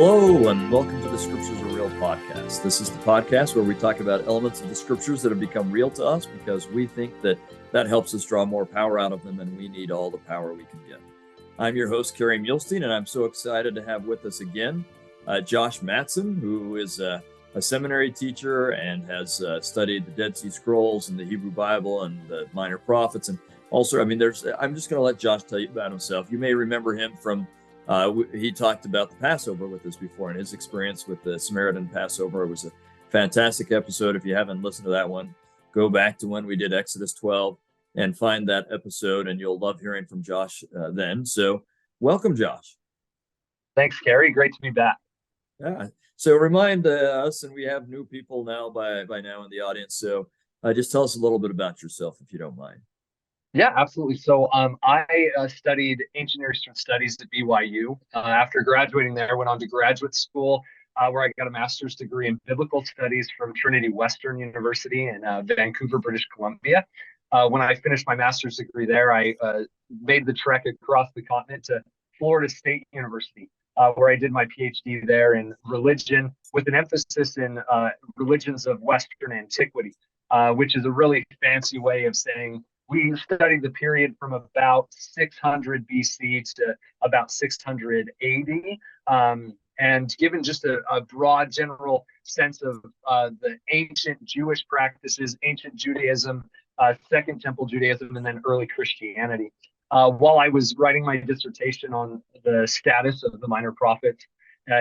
Hello, and welcome to the Scriptures Are Real podcast. This is the podcast where we talk about elements of the Scriptures that have become real to us because we think that helps us draw more power out of them, and we need all the power we can get. I'm your host, Kerry Mulestein, and I'm so excited to have with us again Josh Matson, who is a seminary teacher and has studied the Dead Sea Scrolls and the Hebrew Bible and the Minor Prophets. And also, I'm just going to let Josh tell you about himself. You may remember him from he talked about the Passover with us before and his experience with the Samaritan Passover. It was a fantastic episode. If you haven't listened to that one, go back to when we did Exodus 12 and find that episode, and you'll love hearing from Josh then. So welcome, Josh. Thanks, Kerry. Great to be back. Yeah. So remind us, and we have new people now by now in the audience. So just tell us a little bit about yourself, if you don't mind. Yeah, absolutely. So I studied ancient Near Eastern studies at BYU. After graduating there, went on to graduate school where I got a master's degree in biblical studies from Trinity Western University in Vancouver, British Columbia. When I finished my master's degree there, I made the trek across the continent to Florida State University, where I did my PhD there in religion with an emphasis in religions of Western antiquity, which is a really fancy way of saying we studied the period from about 600 BC to about 600 AD. And given just a broad general sense of the ancient Jewish practices, ancient Judaism, Second Temple Judaism, and then early Christianity. While I was writing my dissertation on the status of the minor prophets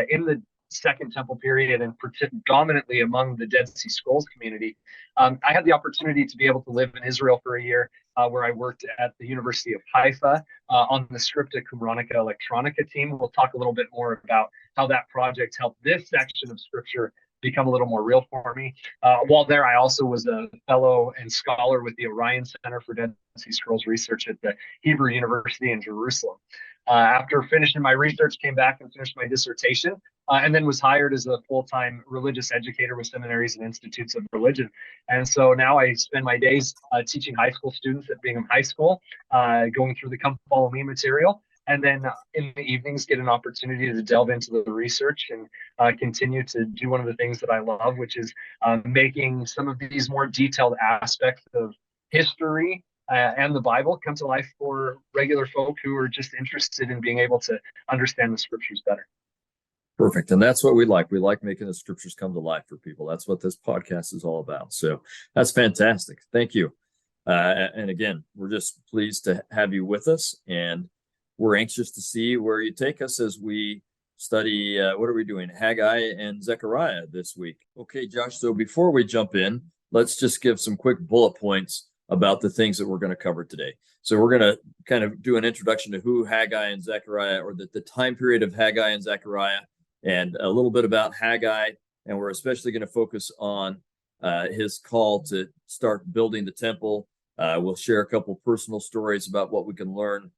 in the Second Temple period and predominantly among the Dead Sea Scrolls community, I had the opportunity to be able to live in Israel for a year, where I worked at the University of Haifa on the Scripta Qumranica Electronica team. We'll talk a little bit more about how that project helped this section of Scripture become a little more real for me. While there, I also was a fellow and scholar with the Orion Center for Dead Sea Scrolls Research at the Hebrew University in Jerusalem. After finishing my research, came back and finished my dissertation, and then was hired as a full-time religious educator with seminaries and institutes of religion. And so now I spend my days teaching high school students at Bingham High School, going through the Come Follow Me material, and then in the evenings get an opportunity to delve into the research and continue to do one of the things that I love, which is making some of these more detailed aspects of history and the Bible come to life for regular folk who are just interested in being able to understand the Scriptures better. Perfect. And that's what we like. We like making the Scriptures come to life for people. That's what this podcast is all about. So that's fantastic. Thank you. And again, we're just pleased to have you with us, and we're anxious to see where you take us as we study, what are we doing? Haggai and Zechariah this week. Okay, Josh, so before we jump in, let's just give some quick bullet points about the things that we're going to cover today. So we're going to kind of do an introduction to who Haggai and Zechariah, or the time period of Haggai and Zechariah, and a little bit about Haggai. And we're especially going to focus on his call to start building the temple. We'll share a couple personal stories about what we can learn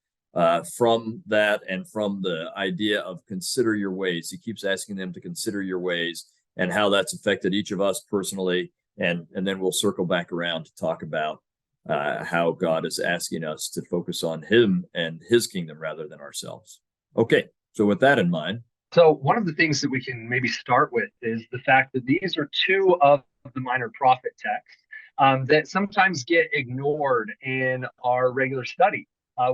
from that, and from the idea of consider your ways. He keeps asking them to consider your ways and how that's affected each of us personally. And then we'll circle back around to talk about how God is asking us to focus on him and his kingdom rather than ourselves. Okay, so with that in mind. So one of the things that we can maybe start with is the fact that these are two of the minor prophet texts that sometimes get ignored in our regular study.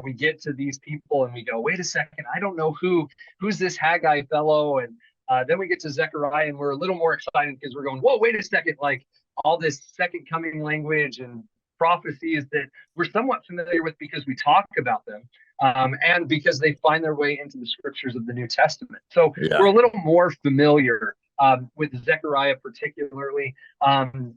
We get to these people and we go, wait a second, I don't know who's this Haggai fellow. And then we get to Zechariah and we're a little more excited because we're going, whoa, wait a second, like all this second coming language and prophecies that we're somewhat familiar with because we talk about them, and because they find their way into the Scriptures of the New Testament. So we're a little more familiar with Zechariah particularly,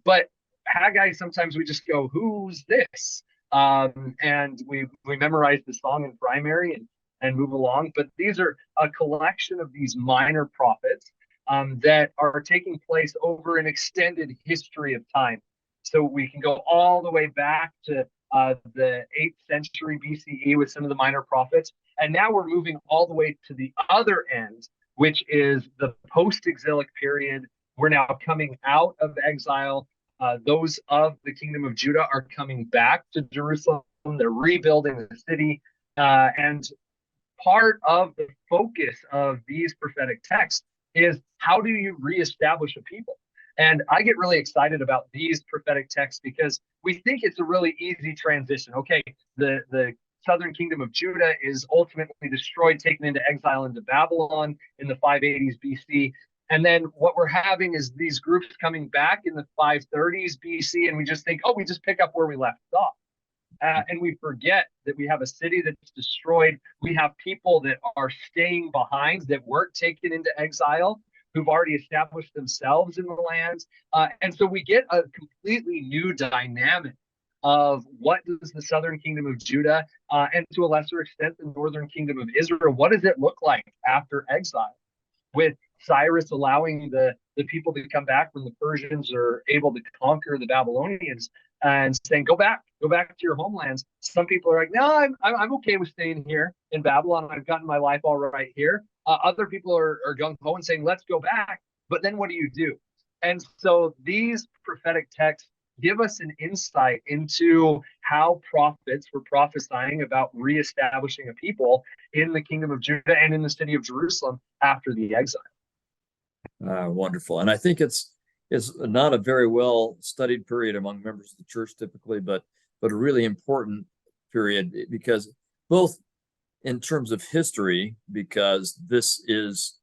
but Haggai, sometimes we just go, who's this? And we memorize the song in primary and move along. But these are a collection of these minor prophets that are taking place over an extended history of time. So we can go all the way back to the 8th century BCE with some of the minor prophets. And now we're moving all the way to the other end, which is the post-exilic period. We're now coming out of exile. Those of the kingdom of Judah are coming back to Jerusalem. They're rebuilding the city. And part of the focus of these prophetic texts is how do you reestablish a people? And I get really excited about these prophetic texts because we think it's a really easy transition. Okay, the southern kingdom of Judah is ultimately destroyed, taken into exile into Babylon in the 580s BC. And then what we're having is these groups coming back in the 530s BC, and we just think, oh, we just pick up where we left off. And we forget that we have a city that's destroyed. We have people that are staying behind that weren't taken into exile, who've already established themselves in the lands. And so we get a completely new dynamic of what does the southern kingdom of Judah, and to a lesser extent, the northern kingdom of Israel, what does it look like after exile? With Cyrus allowing the people to come back when the Persians are able to conquer the Babylonians and saying, go back to your homelands. Some people are like, no, I'm okay with staying here in Babylon. I've gotten my life all right here. Other people are gung ho and saying, let's go back. But then what do you do? And so these prophetic texts give us an insight into how prophets were prophesying about reestablishing a people in the kingdom of Judah and in the city of Jerusalem after the exile. Wonderful. And I think it's not a very well studied period among members of the church typically, but a really important period because both in terms of history, because this is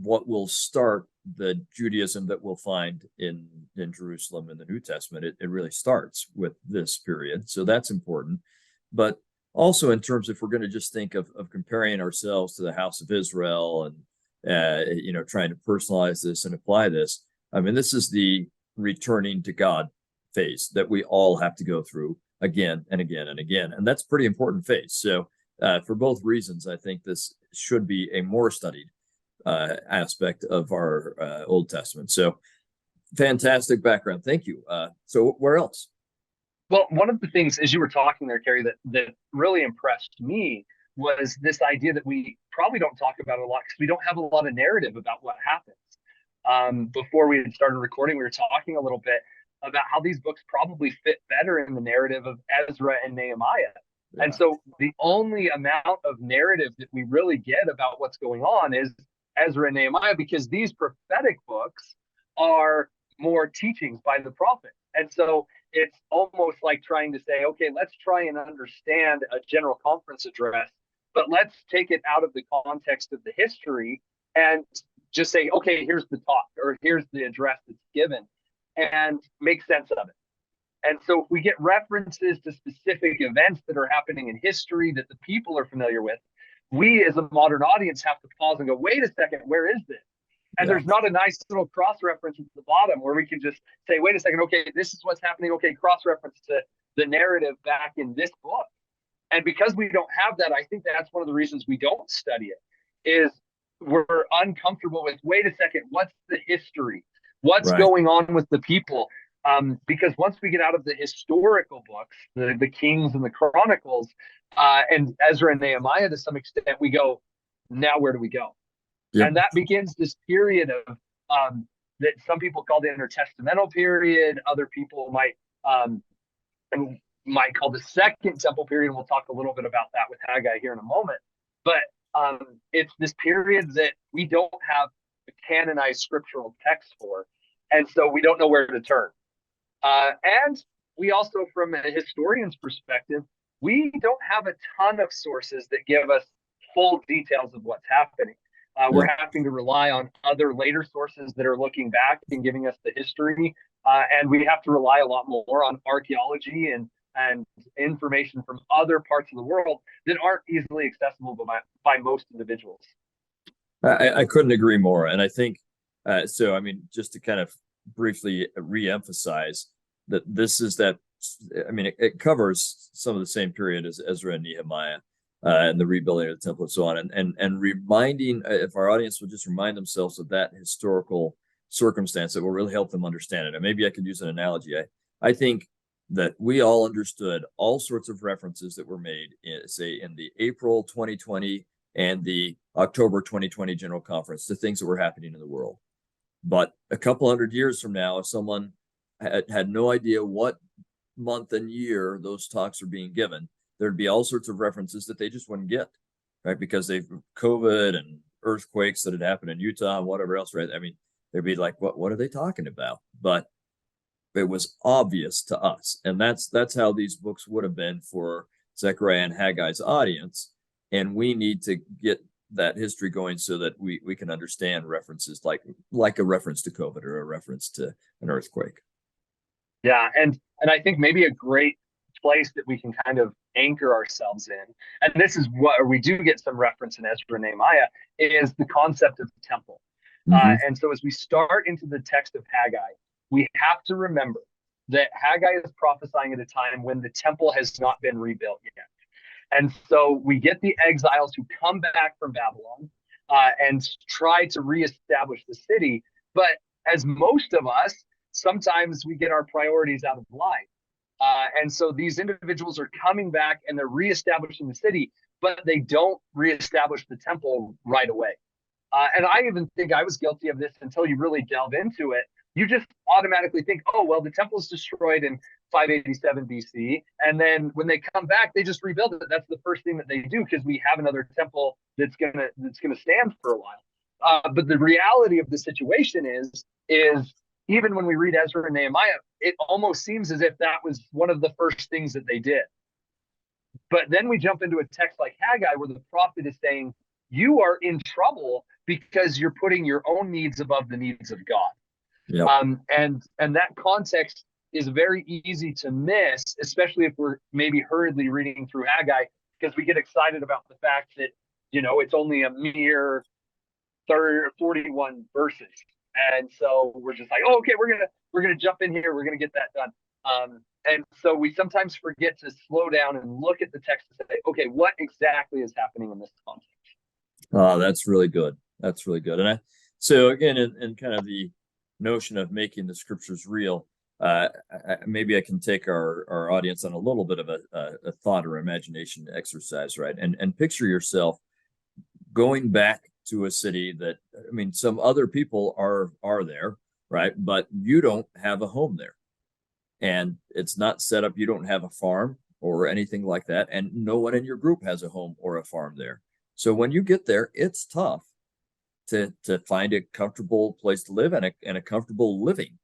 what will start the Judaism that we'll find in Jerusalem in the New Testament. It really starts with this period. So that's important. But also in terms, if we're going to just think of comparing ourselves to the house of Israel and, trying to personalize this and apply this, I mean, this is the returning to God phase that we all have to go through again and again and again. And that's a pretty important phase. So for both reasons, I think this should be a more studied aspect of our Old Testament. So fantastic background. Thank you. So where else? Well, one of the things as you were talking there, Kerry, that really impressed me was this idea that we probably don't talk about a lot because we don't have a lot of narrative about what happens. Before we had started recording, we were talking a little bit about how these books probably fit better in the narrative of Ezra and Nehemiah. Yeah. And so the only amount of narrative that we really get about what's going on is Ezra and Nehemiah, because these prophetic books are more teachings by the prophet. And so it's almost like trying to say, okay, let's try and understand a general conference address, but let's take it out of the context of the history and just say, okay, here's the talk, or here's the address that's given, and make sense of it. And so if we get references to specific events that are happening in history that the people are familiar with, we as a modern audience have to pause and go, wait a second, where is this? And there's not a nice little cross-reference at the bottom where we can just say, wait a second, okay, this is what's happening. Okay, cross-reference to the narrative back in this book. And because we don't have that, I think that's one of the reasons we don't study it, is we're uncomfortable with, wait a second, what's the history? What's going on with the people? Because once we get out of the historical books, the Kings and the Chronicles, and Ezra and Nehemiah to some extent, we go, now where do we go? Yep. And that begins this period of that some people call the intertestamental period. Other people might call the Second Temple period. And we'll talk a little bit about that with Haggai here in a moment. But it's this period that we don't have a canonized scriptural text for. And so we don't know where to turn. And we also, from a historian's perspective, we don't have a ton of sources that give us full details of what's happening. We're having to rely on other later sources that are looking back and giving us the history. And we have to rely a lot more on archaeology and information from other parts of the world that aren't easily accessible by most individuals. I couldn't agree more. And I think, so, I mean, just to kind of briefly reemphasize that this is that, I mean, it covers some of the same period as Ezra and Nehemiah. And the rebuilding of the temple and so on, and reminding, if our audience would just remind themselves of that historical circumstance, that will really help them understand it. And maybe I could use an analogy. I think that we all understood all sorts of references that were made, say, in the April 2020 and the October 2020 General Conference to things that were happening in the world. But a couple hundred years from now, if someone had no idea what month and year those talks are being given, there'd be all sorts of references that they just wouldn't get, right? Because they've COVID and earthquakes that had happened in Utah and whatever else, right? I mean, they'd be like, what are they talking about? But it was obvious to us. And that's how these books would have been for Zechariah and Haggai's audience. And we need to get that history going so that we can understand references like a reference to COVID or a reference to an earthquake. Yeah, and I think maybe a great place that we can kind of anchor ourselves in, and this is what we do get some reference in Ezra and Nehemiah, is the concept of the temple. Mm-hmm. And so as we start into the text of Haggai, we have to remember that Haggai is prophesying at a time when the temple has not been rebuilt yet. And so we get the exiles who come back from Babylon and try to reestablish the city. But as most of us, sometimes we get our priorities out of line. And so these individuals are coming back and they're reestablishing the city, but they don't reestablish the temple right away. And I even think I was guilty of this until you really delve into it. You just automatically think, oh, well, the temple's destroyed in 587 BC. And then when they come back, they just rebuild it. That's the first thing that they do because we have another temple that's gonna stand for a while. But the reality of the situation is even when we read Ezra and Nehemiah, it almost seems as if that was one of the first things that they did. But then we jump into a text like Haggai where the prophet is saying, you are in trouble because you're putting your own needs above the needs of God. Yep. And that context is very easy to miss, especially if we're maybe hurriedly reading through Haggai, because we get excited about the fact that, it's only a mere 41 verses. And so we're just like, oh, okay, we're gonna jump in here, we're gonna get that done. And so we sometimes forget to slow down and look at the text and say, okay, what exactly is happening in this context? Oh, that's really good. That's really good. And so again, in kind of the notion of making the scriptures real, maybe I can take our audience on a little bit of a thought or imagination exercise, right? And picture yourself going back to a city that, I mean, some other people are there, right? But you don't have a home there. And it's not set up, you don't have a farm or anything like that. And no one in your group has a home or a farm there. So when you get there, it's tough to find a comfortable place to live and a comfortable living.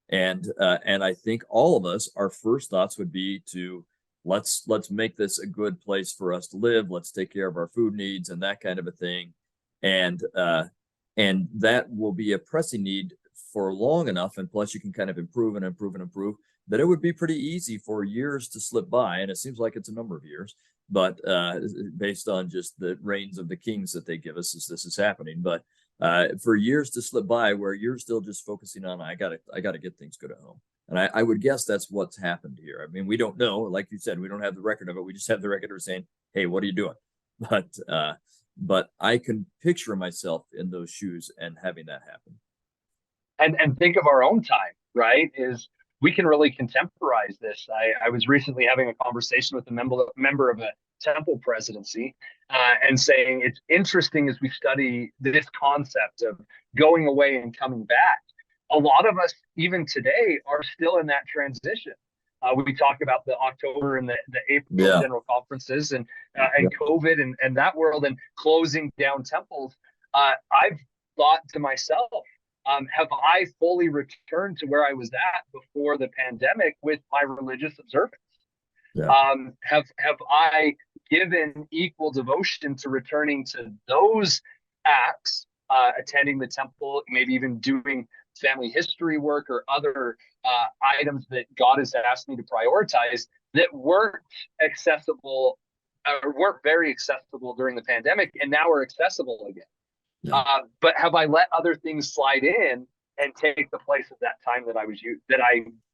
And I think all of us, our first thoughts would be to let's make this a good place for us to live. Let's take care of our food needs and that kind of a thing. And that will be a pressing need for long enough. And plus you can kind of improve and improve and improve that it would be pretty easy for years to slip by. And it seems like it's a number of years, but based on just the reigns of the kings that they give us as this is happening. But for years to slip by where you're still just focusing on, I gotta get things good at home. And I would guess that's what's happened here. I mean, we don't know, like you said, we don't have the record of it. We just have the record of saying, hey, what are you doing? But I can picture myself in those shoes and having that happen. And think of our own time, right? Is we can really contemporize this. I was recently having a conversation with a member of a temple presidency and saying it's interesting as we study this concept of going away and coming back. A lot of us, even today, are still in that transition. We talk about the October and the April general conferences and COVID and that world and closing down temples. I've thought to myself, have I fully returned to where I was at before the pandemic with my religious observance? Yeah. Have I given equal devotion to returning to those acts, attending the temple, maybe even doing family history work or other items that God has asked me to prioritize that weren't accessible or weren't very accessible during the pandemic and now are accessible again? Yeah. But have I let other things slide in and take the place of that time that I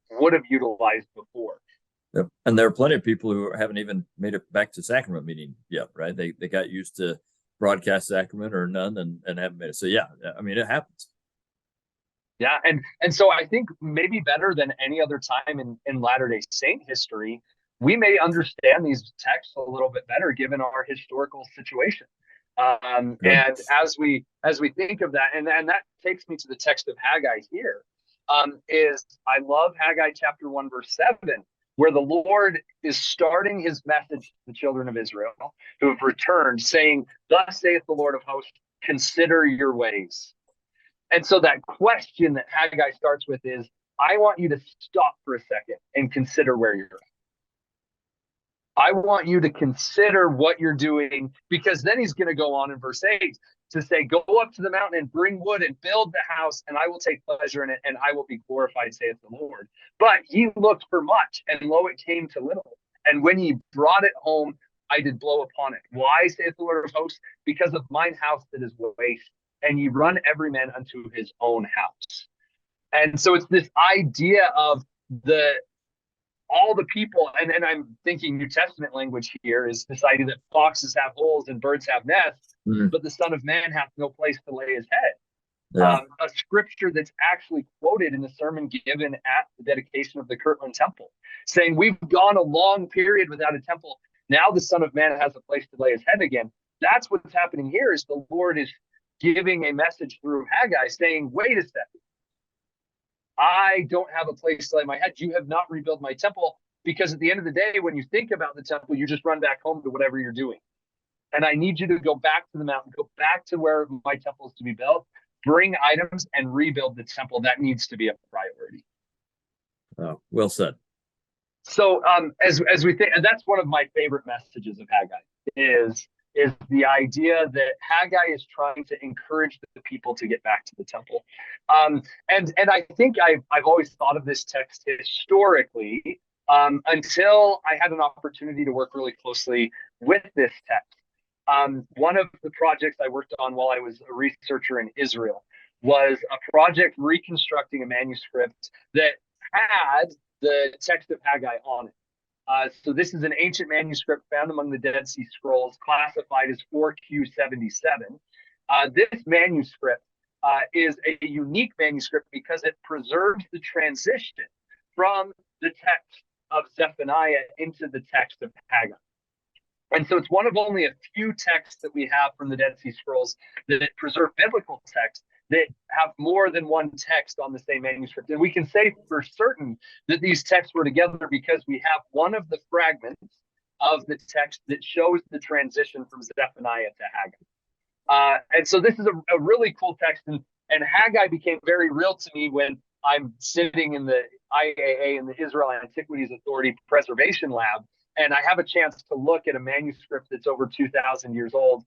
would have utilized before? Yep. And there are plenty of people who haven't even made it back to sacrament meeting yet, right? They got used to broadcast sacrament or none and haven't made it. So yeah, I mean, it happens. Yeah, and so I think maybe better than any other time in Latter-day Saint history, we may understand these texts a little bit better given our historical situation. And as we think of that, and that takes me to the text of Haggai here, is I love Haggai chapter 1, verse 7, where the Lord is starting his message to the children of Israel who have returned, saying, "Thus saith the Lord of hosts, consider your ways. And so that question that Haggai starts with is, I want you to stop for a second and consider where you're at. I want you to consider what you're doing, because then he's going to go on in verse 8 to say, go up to the mountain and bring wood and build the house, and I will take pleasure in it, and I will be glorified, saith the Lord. But he looked for much, and lo, it came to little. And when he brought it home, I did blow upon it. Why, saith the Lord of hosts? Because of mine house that is waste, and ye run every man unto his own house. And so it's this idea of all the people, and I'm thinking New Testament language here, is this idea that foxes have holes and birds have nests, but the Son of Man hath no place to lay his head. Yeah. A scripture that's actually quoted in the sermon given at the dedication of the Kirtland Temple, saying, we've gone a long period without a temple. Now the Son of Man has a place to lay his head again. That's what's happening here, is the Lord is giving a message through Haggai saying, wait a second. I don't have a place to lay my head. You have not rebuilt my temple, because at the end of the day, when you think about the temple, you just run back home to whatever you're doing. And I need you to go back to the mountain, go back to where my temple is to be built, bring items and rebuild the temple. That needs to be a priority. Oh, well said. So as we think, and that's one of my favorite messages of Haggai, is the idea that Haggai is trying to encourage the people to get back to the temple. And I think I've always thought of this text historically, until I had an opportunity to work really closely with this text. One of the projects I worked on while I was a researcher in Israel was a project reconstructing a manuscript that had the text of Haggai on it. So this is an ancient manuscript found among the Dead Sea Scrolls, classified as 4Q77. This manuscript is a unique manuscript because it preserves the transition from the text of Zephaniah into the text of Haggai. And so it's one of only a few texts that we have from the Dead Sea Scrolls that preserve biblical texts that have more than one text on the same manuscript. And we can say for certain that these texts were together because we have one of the fragments of the text that shows the transition from Zephaniah to Haggai. And so this is a really cool text. And Haggai became very real to me when I'm sitting in the IAA, in the Israel Antiquities Authority Preservation Lab, and I have a chance to look at a manuscript that's over 2,000 years old,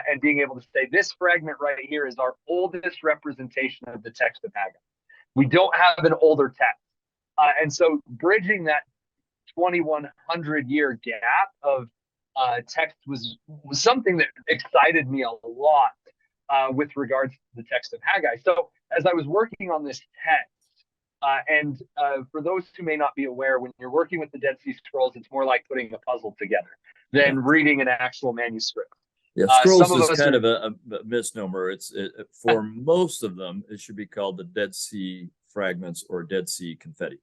and being able to say, this fragment right here is our oldest representation of the text of Haggai. We don't have an older text. And so bridging that 2,100-year gap of text was something that excited me a lot with regards to the text of Haggai. So as I was working on this text, and for those who may not be aware, when you're working with the Dead Sea Scrolls, it's more like putting a puzzle together than reading an actual manuscript. Yeah, scrolls is kind of a misnomer. For most of them, it should be called the Dead Sea fragments or Dead Sea confetti.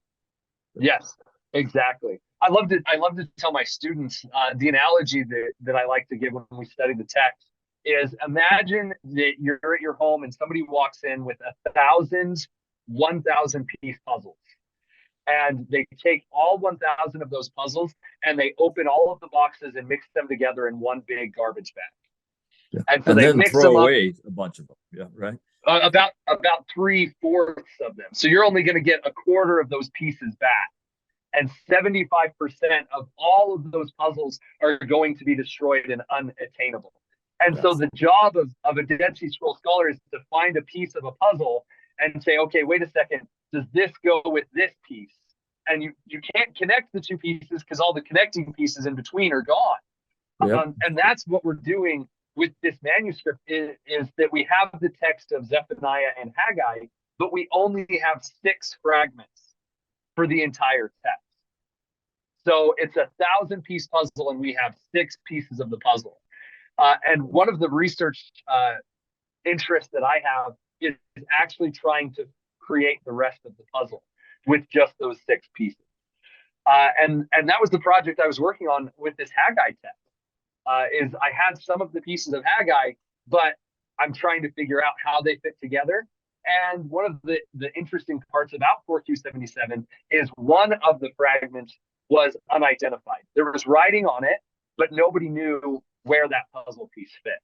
Yes, exactly. I love to tell my students the analogy that I like to give when we study the text is, imagine that you're at your home and somebody walks in with 1,000 piece puzzles, and they take all 1,000 of those puzzles and they open all of the boxes and mix them together in one big garbage bag. Yeah. And so they then mix throw them away a bunch of them. Yeah, right. About 3/4 of them. So you're only going to get a quarter of those pieces back, and 75% of all of those puzzles are going to be destroyed and unattainable. And so the job of a Dead Sea Scroll scholar is to find a piece of a puzzle and say, okay, wait a second, does this go with this piece? And you can't connect the two pieces because all the connecting pieces in between are gone. Yep. And that's what we're doing with this manuscript is that we have the text of Zephaniah and Haggai, but we only have 6 fragments for the entire text. So it's a 1,000-piece puzzle, and we have 6 pieces of the puzzle. And one of the research interests that I have is actually trying to create the rest of the puzzle with just those 6 pieces. And that was the project I was working on with this Haggai text. Is I had some of the pieces of Haggai, but I'm trying to figure out how they fit together. And one of the interesting parts about 4Q77 is one of the fragments was unidentified. There was writing on it, but nobody knew where that puzzle piece fit.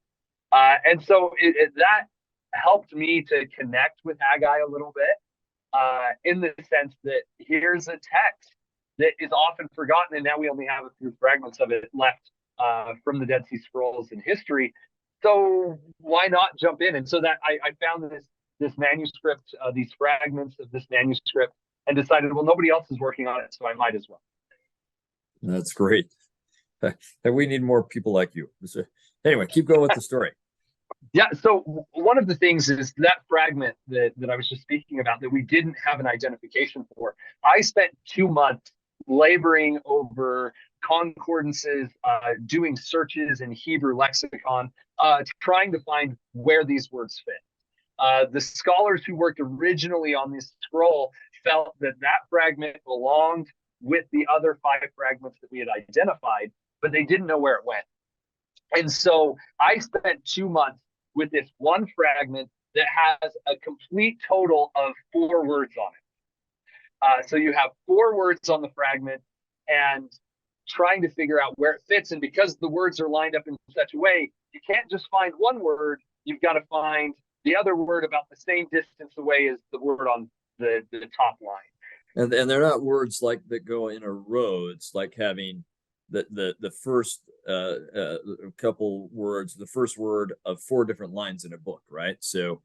And so that helped me to connect with Haggai a little bit, in the sense that here's a text that is often forgotten, and now we only have a few fragments of it left from the Dead Sea Scrolls in history. So why not jump in? And so that I found this manuscript, these fragments of this manuscript, and decided, well, nobody else is working on it, so I might as well. That's great. And we need more people like you. So, anyway, keep going with the story. Yeah, so one of the things is that fragment that I was just speaking about that we didn't have an identification for. I spent 2 months laboring over concordances, doing searches in Hebrew lexicon, trying to find where these words fit. The scholars who worked originally on this scroll felt that fragment belonged with the other 5 fragments that we had identified, but they didn't know where it went. And so I spent 2 months with this one fragment that has a complete total of 4 words on it. So you have 4 words on the fragment, and trying to figure out where it fits. And because the words are lined up in such a way, you can't just find one word. You've got to find the other word about the same distance away as the word on the top line. And they're not words like that go in a row. It's like having the first couple words, the first word of 4 different lines in a book, right? So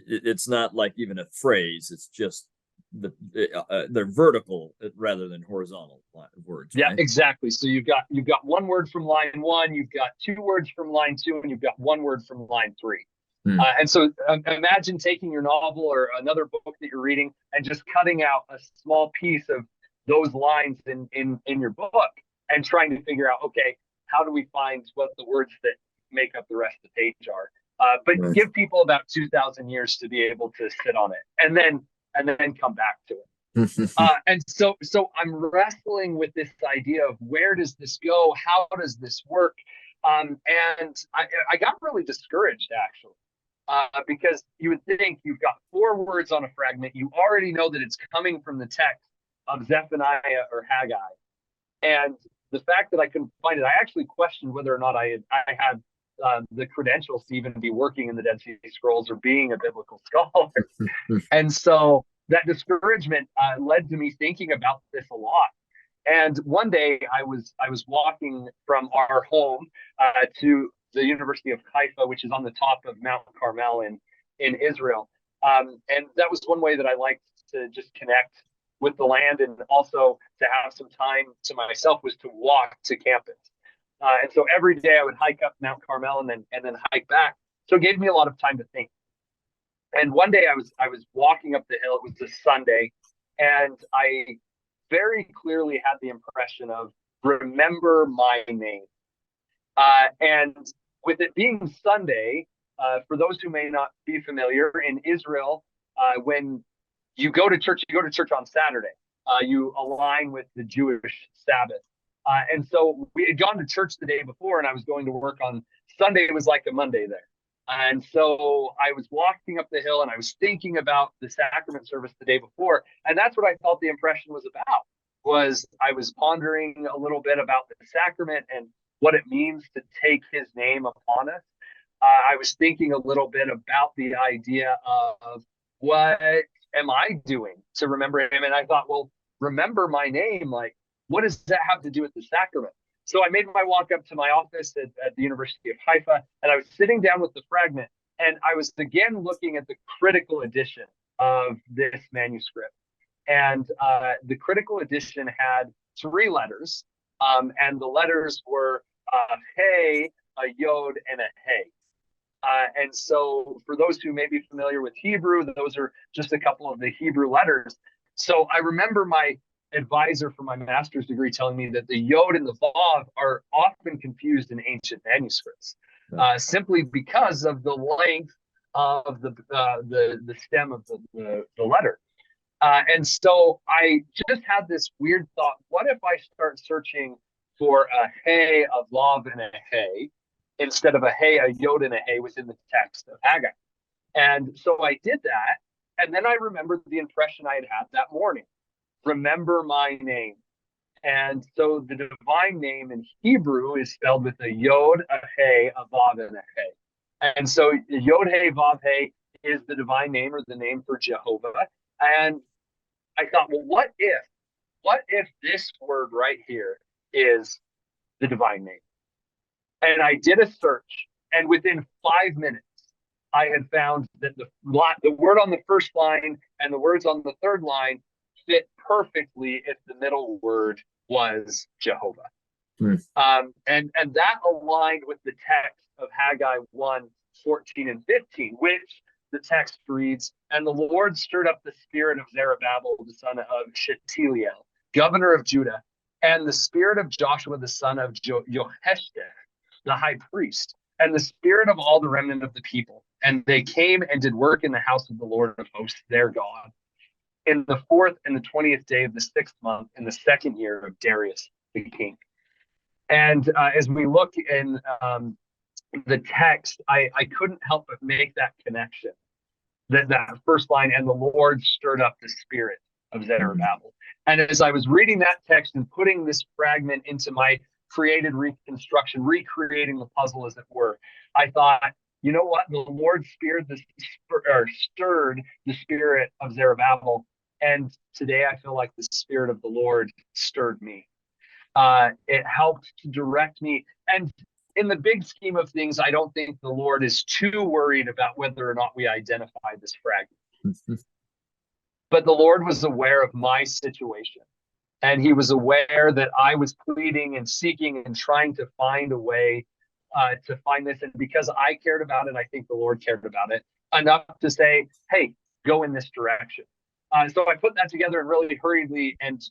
it's not like even a phrase. It's just they're vertical rather than horizontal words. Yeah, right? exactly. So you've got 1 word from line 1, you've got 2 words from line 2, and you've got 1 word from line 3. And so imagine taking your novel or another book that you're reading and just cutting out a small piece of those lines in your book and trying to figure out, okay, how do we find what the words that make up the rest of the page are? But Right. give people about 2,000 years to be able to sit on it and then come back to it. And so I'm wrestling with this idea of where does this go? How does this work? And I got really discouraged, actually. Because you would think you've got 4 words on a fragment. You already know that it's coming from the text of Zephaniah or Haggai. And the fact that I couldn't find it, I actually questioned whether or not I had the credentials to even be working in the Dead Sea Scrolls or being a biblical scholar. And so that discouragement led to me thinking about this a lot. And one day I was walking from our home to the University of Haifa, which is on the top of Mount Carmel in Israel. And that was one way that I liked to just connect with the land, and also to have some time to myself was to walk to campus. And so every day I would hike up Mount Carmel and then hike back. So it gave me a lot of time to think. And one day I was walking up the hill. It was a Sunday, and I very clearly had the impression of remember my name. And with it being Sunday, for those who may not be familiar, in Israel, when you go to church on Saturday. You align with the Jewish Sabbath. And so we had gone to church the day before, and I was going to work on Sunday. It was like a Monday there. And so I was walking up the hill, and I was thinking about the sacrament service the day before. And that's what I felt the impression was about. Was I was pondering a little bit about the sacrament and what it means to take his name upon us. I was thinking a little bit about the idea of what am I doing to remember him? And I thought, well, remember my name. Like, what does that have to do with the sacrament? So I made my walk up to my office at the University of Haifa, and I was sitting down with the fragment, and I was again looking at the critical edition of this manuscript. And the critical edition had 3 letters, and the letters were hey, a yod, and a hey. And so for those who may be familiar with Hebrew, those are just a couple of the Hebrew letters. So I remember my advisor for my master's degree telling me that the yod and the vav are often confused in ancient manuscripts, simply because of the length of the stem of the letter. And so I just had this weird thought: what if I start searching for a hey, a vav, and a hey, instead of a hey, a yod, and a hey within the text of Haggai? And so I did that. And then I remembered the impression I had had that morning. Remember my name. And so the divine name in Hebrew is spelled with a yod, a hey, a vav, and a hey. And so yod, hey, vav, hey is the divine name or the name for Jehovah. And I thought, well, what if this word right here is the divine name? And I did a search, and within 5 minutes, I had found that the word on the first line and the words on the third line fit perfectly if the middle word was Jehovah. And that aligned with the text of Haggai 1:14 and 15, which the text reads, "And the Lord stirred up the spirit of Zerubbabel, the son of Shealtiel, governor of Judah, and the spirit of Joshua, the son of Joeshua, the high priest, and the spirit of all the remnant of the people. And they came and did work in the house of the Lord of hosts, their God, in the 4th and the 20th day of the 6th month, in the 2nd year of Darius the king." And as we look in the text, I couldn't help but make that connection. That first line, "And the Lord stirred up the spirit of Zerubbabel." And as I was reading that text and putting this fragment into my created reconstruction, recreating the puzzle, as it were, I thought, you know what? The Lord stirred the spirit of Zerubbabel. And today I feel like the spirit of the Lord stirred me. It helped to direct me. And in the big scheme of things, I don't think the Lord is too worried about whether or not we identify this fragment. But the Lord was aware of my situation. And he was aware that I was pleading and seeking and trying to find a way to find this. And because I cared about it, I think the Lord cared about it enough to say, hey, go in this direction. So I put that together and really hurriedly and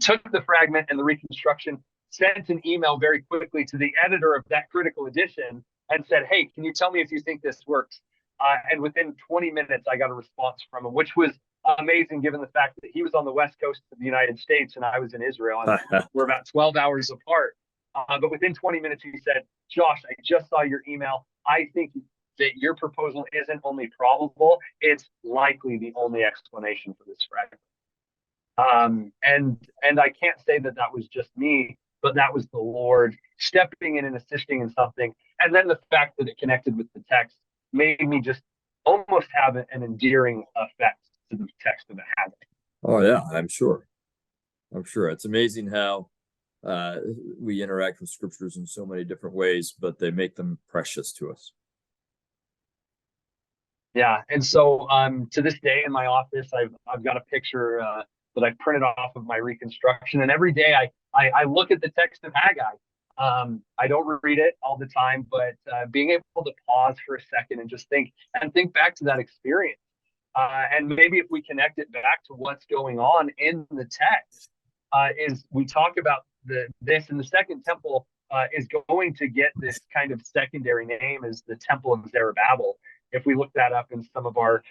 took the fragment and the reconstruction, sent an email very quickly to the editor of that critical edition and said, hey, can you tell me if you think this works? And within 20 minutes, I got a response from him, which was amazing given the fact that he was on the west coast of the United States and I was in Israel. And we're about 12 hours apart. But within 20 minutes, he said, Josh, I just saw your email. I think that your proposal isn't only probable, it's likely the only explanation for this fragment. And I can't say that that was just me, but that was the Lord stepping in and assisting in something. And then the fact that it connected with the text made me just almost have an endearing effect to the text of the Haggai. Oh yeah, I'm sure. It's amazing how we interact with scriptures in so many different ways, but they make them precious to us. Yeah, and so to this day in my office, I've got a picture that I printed off of my reconstruction, and every day I look at the text of Haggai. I don't read it all the time, but being able to pause for a second and just think back to that experience. And maybe if we connect it back to what's going on in the text, is we talk about this in the second temple is going to get this kind of secondary name as the Temple of Zerubbabel. If we look that up in some of our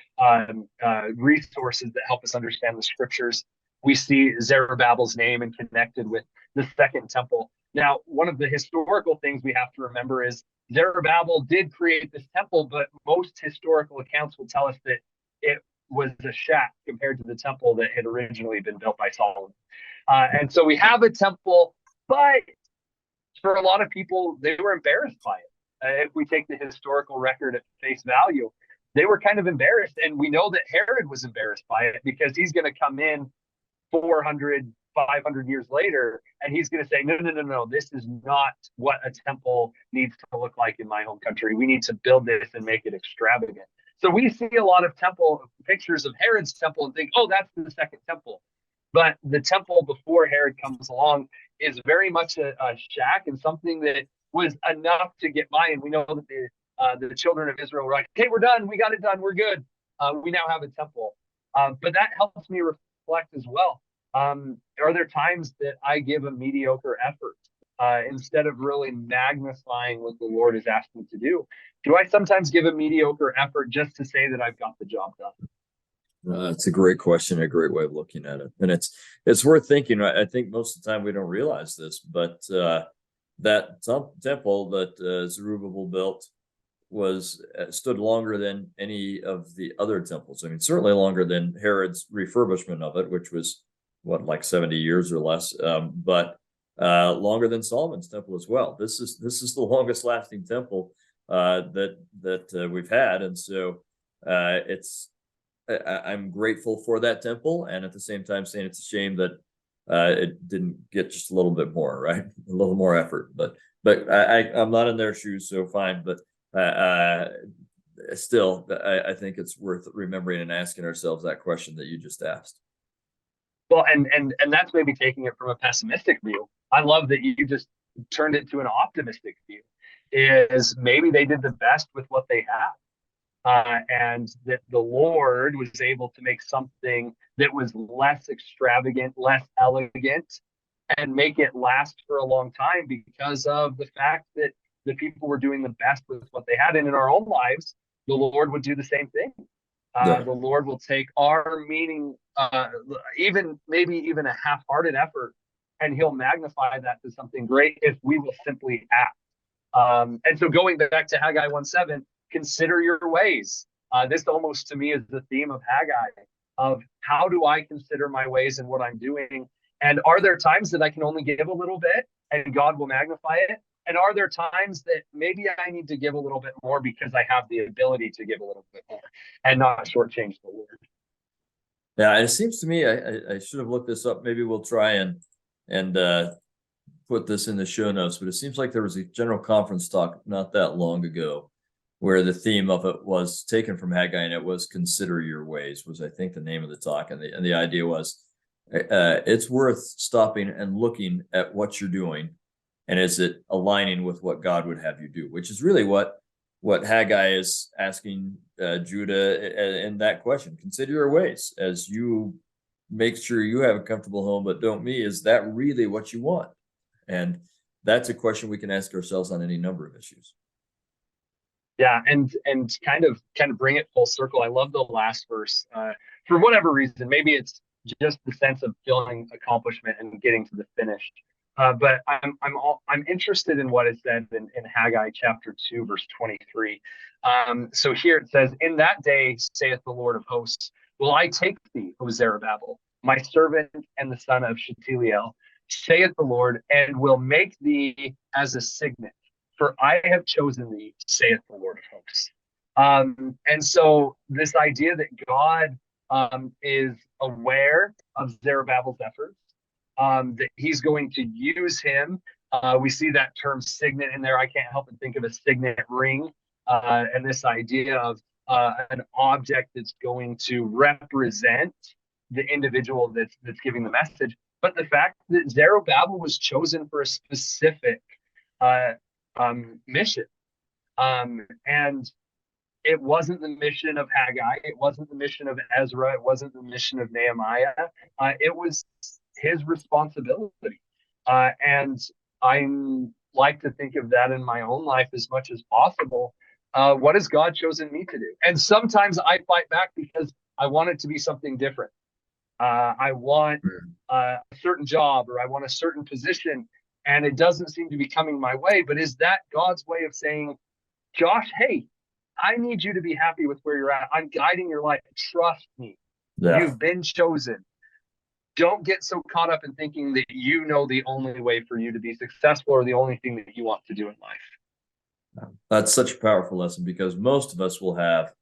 resources that help us understand the scriptures, we see Zerubbabel's name and connected with the second temple. Now, one of the historical things we have to remember is Zerubbabel did create this temple, but most historical accounts will tell us that it was a shack compared to the temple that had originally been built by Solomon. And so we have a temple, but for a lot of people, they were embarrassed by it. If we take the historical record at face value, they were kind of embarrassed. And we know that Herod was embarrassed by it because he's going to come in 400, 500 years later, and he's going to say, no, this is not what a temple needs to look like in my home country. We need to build this and make it extravagant. So we see a lot of temple pictures of Herod's temple and think, oh, that's the second temple. But the temple before Herod comes along is very much a shack and something that was enough to get by. And we know that the children of Israel were like, okay, we're done. We got it done. We're good. We now have a temple. But that helps me reflect as well. Are there times that I give a mediocre effort instead of really magnifying what the Lord has asked me to do? Do I sometimes give a mediocre effort just to say that I've got the job done? It's a great question, a great way of looking at it. And it's worth thinking. I think most of the time we don't realize this, but that temple that Zerubbabel built stood longer than any of the other temples. I mean, certainly longer than Herod's refurbishment of it, which was like 70 years or less, but longer than Solomon's temple as well. This is the longest lasting temple that we've had, and so I'm grateful for that temple, and at the same time saying it's a shame that it didn't get just a little bit more, right? A little more effort, but I'm not in their shoes, so fine. But still, I think it's worth remembering and asking ourselves that question that you just asked. Well, and that's maybe taking it from a pessimistic view. I love that you just turned it to an optimistic view. Is maybe they did the best with what they had. And that the Lord was able to make something that was less extravagant, less elegant, and make it last for a long time because of the fact that the people were doing the best with what they had. And in our own lives, the Lord would do the same thing. Yeah. The Lord will take our meaning, maybe even a half-hearted effort, and He'll magnify that to something great if we will simply act. And so going back to Haggai 1:7, consider your ways. This almost to me is the theme of Haggai, of how do I consider my ways and what I'm doing? And are there times that I can only give a little bit and God will magnify it? And are there times that maybe I need to give a little bit more because I have the ability to give a little bit more and not shortchange the Lord? Yeah, it seems to me I should have looked this up. Maybe we'll try and put this in the show notes, but it seems like there was a general conference talk not that long ago where the theme of it was taken from Haggai, and it was "Consider Your Ways" was, I think, the name of the talk, and the idea was it's worth stopping and looking at what you're doing, and is it aligning with what God would have you do, which is really what Haggai is asking Judah in that question. Consider your ways as you make sure you have a comfortable home, but don't me. Is that really what you want? And that's a question we can ask ourselves on any number of issues. Yeah, and kind of bring it full circle. I love the last verse. For whatever reason, maybe it's just the sense of feeling accomplishment and getting to the finish. But I'm interested in what is said in Haggai chapter 2, verse 23. So here it says, "In that day, saith the Lord of hosts, will I take thee, O Zerubbabel, my servant and the son of Shealtiel, saith the Lord, and will make thee as a signet. For I have chosen thee, saith the Lord of hosts." And so this idea that God is aware of Zerubbabel's efforts, that He's going to use him. We see that term signet in there. I can't help but think of a signet ring, and this idea of an object that's going to represent the individual that's giving the message. But the fact that Zerubbabel was chosen for a specific mission. And it wasn't the mission of Haggai. It wasn't the mission of Ezra. It wasn't the mission of Nehemiah. It was his responsibility. And I like to think of that in my own life as much as possible. What has God chosen me to do? And sometimes I fight back because I want it to be something different. I want a certain job, or I want a certain position, and it doesn't seem to be coming my way. But is that God's way of saying, Josh, hey, I need you to be happy with where you're at. I'm guiding your life. Trust me. Yeah. You've been chosen. Don't get so caught up in thinking that you know the only way for you to be successful or the only thing that you want to do in life. That's such a powerful lesson, because most of us will have,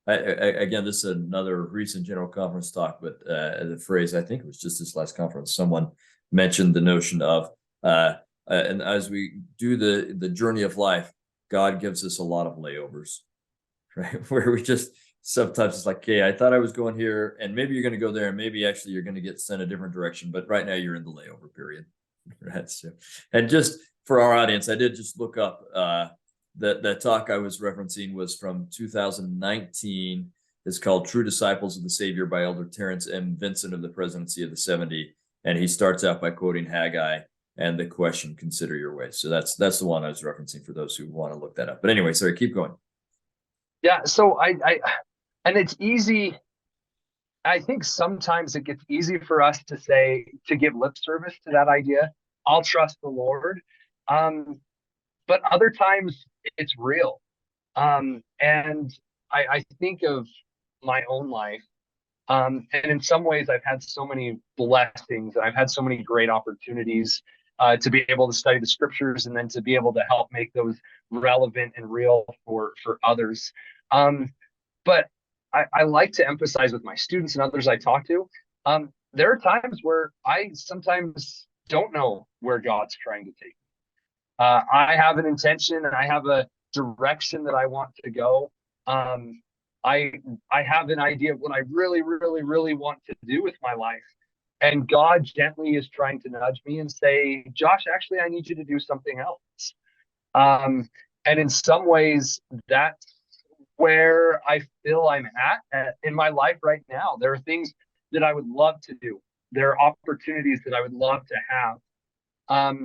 again, this is another recent general conference talk, but the phrase, I think it was just this last conference, someone mentioned the notion of, and as we do the journey of life, God gives us a lot of layovers, right? Where we just, sometimes it's like, okay, I thought I was going here, and maybe you're going to go there, and maybe actually you're going to get sent a different direction, but right now you're in the layover period. Right. So, and just for our audience, I did just look up that talk I was referencing was from 2019. It's called True Disciples of the Savior by Elder Terrence M. Vincent of the Presidency of the 70. And he starts out by quoting Haggai and the question, consider your ways. So that's the one I was referencing for those who want to look that up. But anyway, sorry, keep going. Yeah, so and it's easy. I think sometimes it gets easy for us to say, to give lip service to that idea. I'll trust the Lord. But other times it's real. And I think of my own life. And in some ways, I've had so many blessings, and I've had so many great opportunities to be able to study the scriptures and then to be able to help make those relevant and real for others. But I like to emphasize with my students and others I talk to, there are times where I sometimes don't know where God's trying to take me. I have an intention and I have a direction that I want to go. I have an idea of what I really, really, really want to do with my life. And God gently is trying to nudge me and say, Josh, actually, I need you to do something else. And in some ways, that's where I feel I'm at in my life right now. There are things that I would love to do. There are opportunities that I would love to have.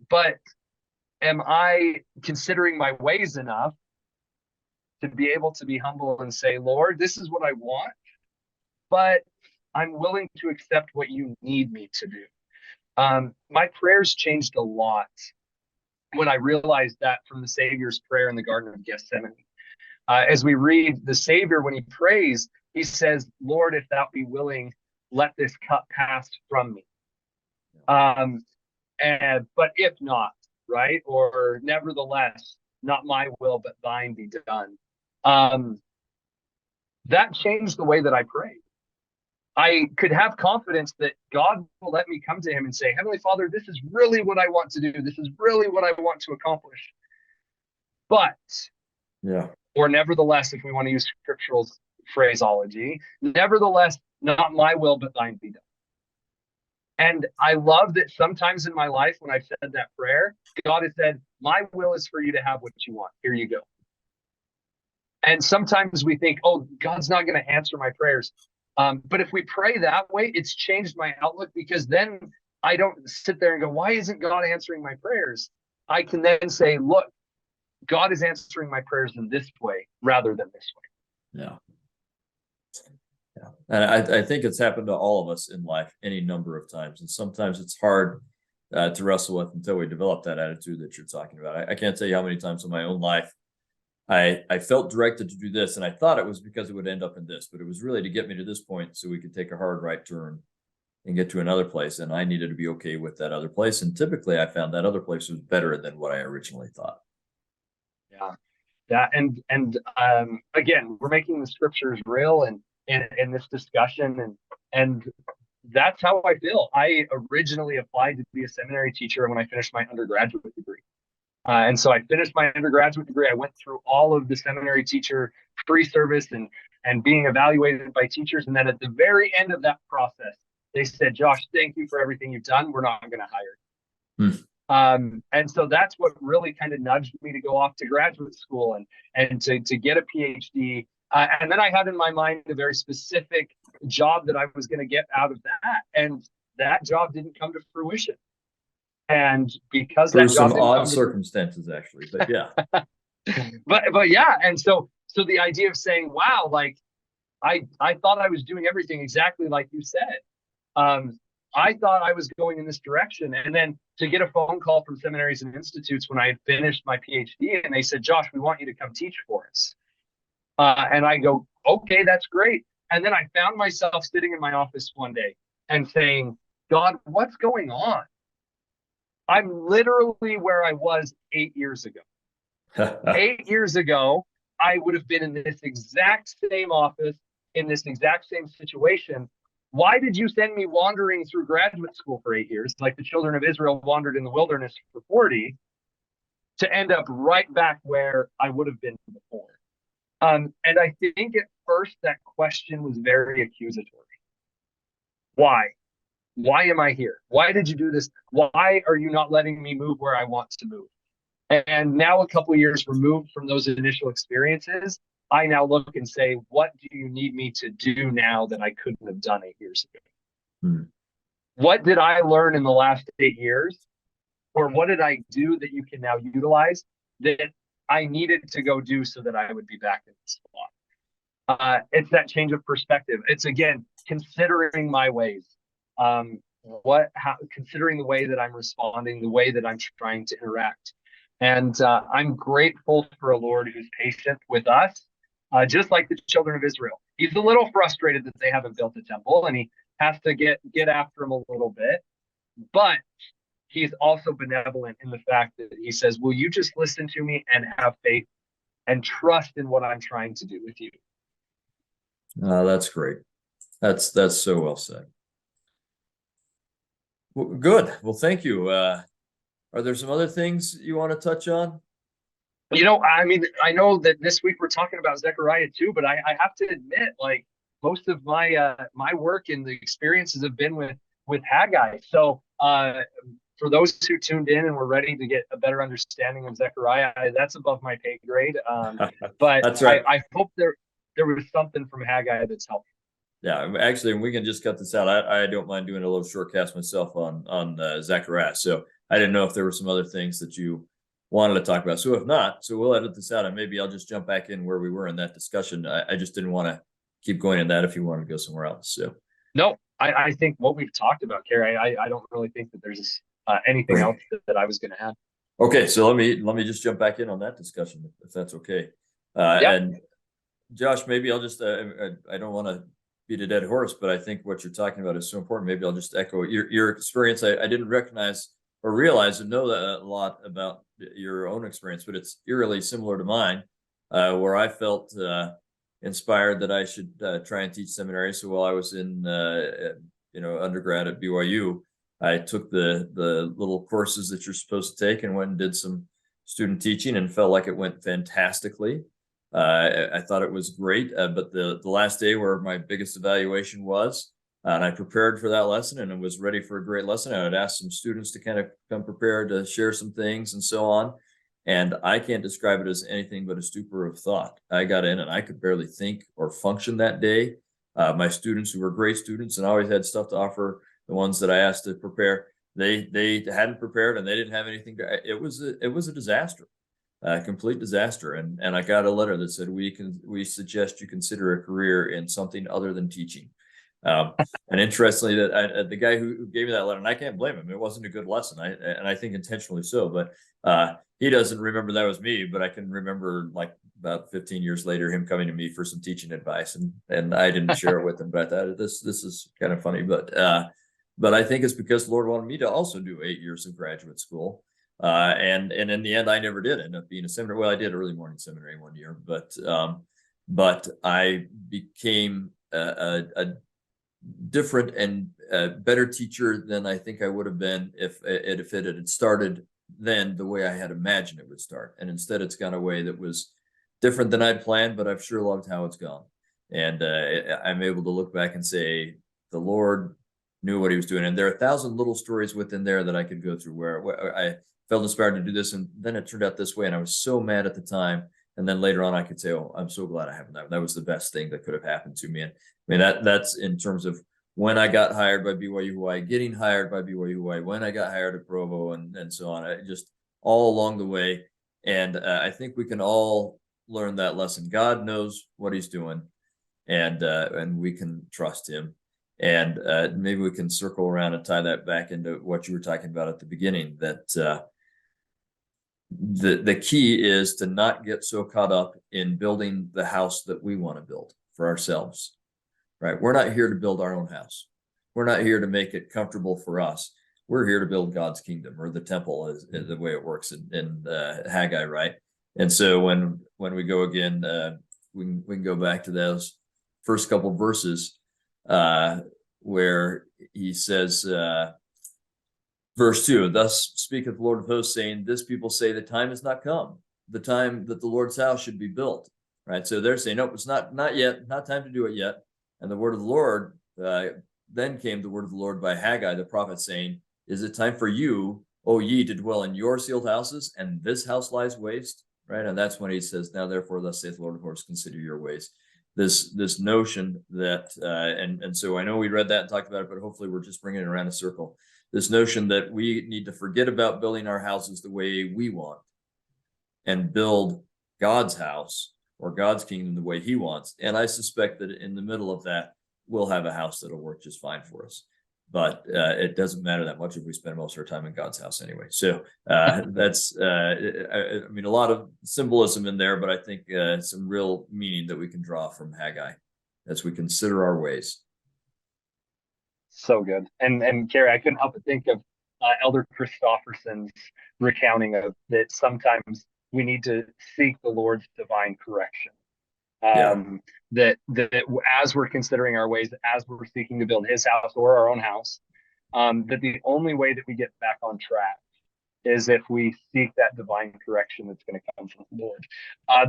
But am I considering my ways enough to be able to be humble and say, Lord, this is what I want, but I'm willing to accept what you need me to do. My prayers changed a lot when I realized that from the Savior's prayer in the Garden of Gethsemane. As we read the Savior, when he prays, he says, Lord, if thou be willing, let this cup pass from me. But if not, right? Or nevertheless, not my will, but thine be done. That changed the way that I prayed. I could have confidence that God will let me come to him and say, Heavenly Father, this is really what I want to do. This is really what I want to accomplish. But, or nevertheless, if we want to use scriptural phraseology, nevertheless, not my will, but thine be done. And I love that sometimes in my life, when I've said that prayer, God has said, my will is for you to have what you want. Here you go. And sometimes we think, oh, God's not going to answer my prayers. But if we pray that way, it's changed my outlook, because then I don't sit there and go, why isn't God answering my prayers? I can then say, look, God is answering my prayers in this way rather than this way. Yeah. And I think it's happened to all of us in life any number of times. And sometimes it's hard to wrestle with until we develop that attitude that you're talking about. I can't tell you how many times in my own life I felt directed to do this, and I thought it was because it would end up in this, but it was really to get me to this point so we could take a hard right turn and get to another place. And I needed to be okay with that other place. And typically I found that other place was better than what I originally thought. Yeah. That and again, we're making the scriptures real and in this discussion, and that's how I feel. I originally applied to be a seminary teacher when I finished my undergraduate degree. And so I finished my undergraduate degree. I went through all of the seminary teacher pre-service and being evaluated by teachers. And then at the very end of that process, they said, Josh, thank you for everything you've done. We're not going to hire you. And so that's what really kind of nudged me to go off to graduate school and to get a PhD. And then I had in my mind a very specific job that I was going to get out of that. And that job didn't come to fruition. And because there's some odd circumstances, actually, but yeah. but yeah, and so the idea of saying, wow, like I thought I was doing everything exactly like you said. I thought I was going in this direction, and then to get a phone call from seminaries and institutes when I had finished my PhD, and they said, Josh, we want you to come teach for us. And I go, okay, that's great. And then I found myself sitting in my office one day and saying, God, what's going on? I'm literally where I was 8 years ago. 8 years ago, I would have been in this exact same office, in this exact same situation. Why did you send me wandering through graduate school for 8 years, like the children of Israel wandered in the wilderness for 40, to end up right back where I would have been before? And I think at first that question was very accusatory. Why? Why am I here? Why did you do this? Why are you not letting me move where I want to move? And now, a couple of years removed from those initial experiences, I now look and say, what do you need me to do now that I couldn't have done 8 years ago? What did I learn in the last 8 years? Or what did I do that you can now utilize that I needed to go do so that I would be back in the spot? It's that change of perspective. It's, again, considering my ways. Considering the way that I'm responding, the way that I'm trying to interact. And I'm grateful for a Lord who's patient with us, just like the children of Israel. he's a little frustrated that they haven't built a temple, and he has to get after him a little bit. But he's also benevolent in the fact that he says, will you just listen to me and have faith and trust in what I'm trying to do with you? That's great. That's so well said. Well, good. Well, thank you. Are there some other things you want to touch on? I mean, I know that this week we're talking about Zechariah too, but I have to admit, like, most of my work and the experiences have been with Haggai. So for those who tuned in and were ready to get a better understanding of Zechariah, that's above my pay grade. But That's right. I hope there was something from Haggai that's helpful. Yeah, actually, we can just cut this out. I don't mind doing a little short cast myself on Zechariah. So I didn't know if there were some other things that you wanted to talk about. So if not, so we'll edit this out, and maybe I'll just jump back in where we were in that discussion. I just didn't want to keep going in that if you wanted to go somewhere else. So no, I think what we've talked about, Kerry, I don't really think that there's anything else that I was going to add. Okay, so let me just jump back in on that discussion if that's okay. And Josh, maybe I'll just I don't want to beat a dead horse, but I think what you're talking about is so important. Maybe I'll just echo your experience. I didn't recognize or realize and know that a lot about your own experience, but it's eerily similar to mine, where I felt inspired that I should try and teach seminary. So while I was in undergrad at BYU, I took the little courses that you're supposed to take and went and did some student teaching and felt like it went fantastically. I thought it was great, but the last day where my biggest evaluation was, and I prepared for that lesson and I was ready for a great lesson. I would ask some students to kind of come prepared to share some things and so on. And I can't describe it as anything but a stupor of thought. I got in and I could barely think or function that day. My students, who were great students and always had stuff to offer, the ones that I asked to prepare, they hadn't prepared and they didn't have anything to. It was a disaster. A complete disaster. And I got a letter that said, we suggest you consider a career in something other than teaching. And interestingly, that the guy who gave me that letter, and I can't blame him, it wasn't a good lesson. I think intentionally so, but he doesn't remember that was me, but I can remember, like, about 15 years later, him coming to me for some teaching advice, and I didn't share it with him, but I thought this is kind of funny, but I think it's because the Lord wanted me to also do 8 years of graduate school. And in the end, I never did end up being a seminary. Well, I did early morning seminary 1 year, but I became a different and better teacher than I think I would have been if it had started then the way I had imagined it would start. And instead, it's gone a way that was different than I'd planned, but I've sure loved how it's gone. And I'm able to look back and say, the Lord knew what he was doing. And there are 1,000 little stories within there that I could go through where I felt inspired to do this, and then it turned out this way, and I was so mad at the time. And then later on, I could say, "Oh, I'm so glad I happened. That was the best thing that could have happened to me." And I mean, that's in terms of when I got hired by BYU Hawaii, getting hired by BYU Hawaii, when I got hired at Provo, and so on. I just all along the way, and I think we can all learn that lesson. God knows what He's doing, and we can trust Him. And maybe we can circle around and tie that back into what you were talking about at the beginning, that the key is to not get so caught up in building the house that we want to build for ourselves, right? We're not here to build our own house. We're not here to make it comfortable for us. We're here to build God's kingdom, or the temple is the way it works in Haggai, right? And so when we go again, we can go back to those first couple verses where he says, verse 2, thus speaketh the Lord of hosts, saying, this people say the time has not come, the time that the Lord's house should be built, right? So they're saying, nope, it's not yet, not time to do it yet. And the word of the Lord, then came the word of the Lord by Haggai the prophet, saying, is it time for you, O ye, to dwell in your sealed houses, and this house lies waste, right? And that's when he says, now therefore thus saith the Lord of hosts, consider your ways. This notion that and so I know we read that and talked about it, but hopefully we're just bringing it around a circle. This notion that we need to forget about building our houses the way we want and build God's house or God's kingdom the way He wants. And I suspect that in the middle of that, we'll have a house that'll work just fine for us. But it doesn't matter that much if we spend most of our time in God's house anyway. So that's, I mean, a lot of symbolism in there, but I think some real meaning that we can draw from Haggai as we consider our ways. So good. And Kerry, I couldn't help but think of Elder Christofferson's recounting of that sometimes we need to seek the Lord's divine correction. Yeah. That as we're considering our ways, as we're seeking to build his house or our own house, that the only way that we get back on track is if we seek that divine correction that's going to come from the Lord.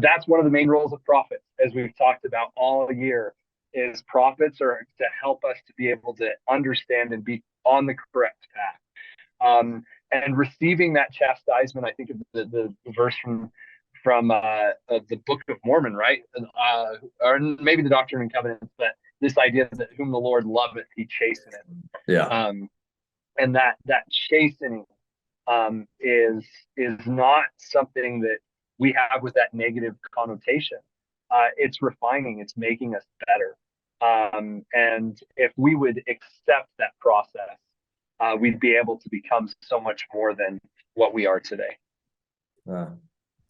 That's one of the main roles of prophets, as we've talked about all year, is prophets are to help us to be able to understand and be on the correct path. And receiving that chastisement, I think of the verse from the Book of Mormon, right? Or maybe the Doctrine and Covenants, but this idea that whom the Lord loveth, he chasteneth. Yeah. And that chastening is not something that we have with that negative connotation. It's refining, it's making us better. And if we would accept that process, we'd be able to become so much more than what we are today.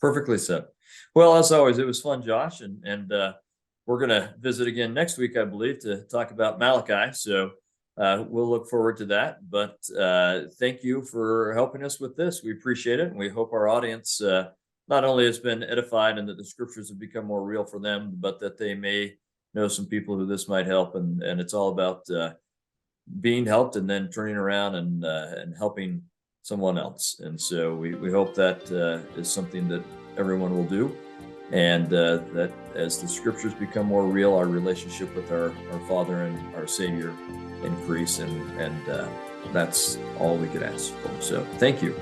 Perfectly said. Well, as always, it was fun, Josh, and we're going to visit again next week, I believe, to talk about Malachi. So we'll look forward to that. But thank you for helping us with this. We appreciate it. And we hope our audience not only has been edified and that the scriptures have become more real for them, but that they may know some people who this might help. And it's all about being helped and then turning around and helping someone else. And so we hope that is something that everyone will do. And that as the scriptures become more real, our relationship with our Father and our Savior increase, and that's all we could ask for. So thank you.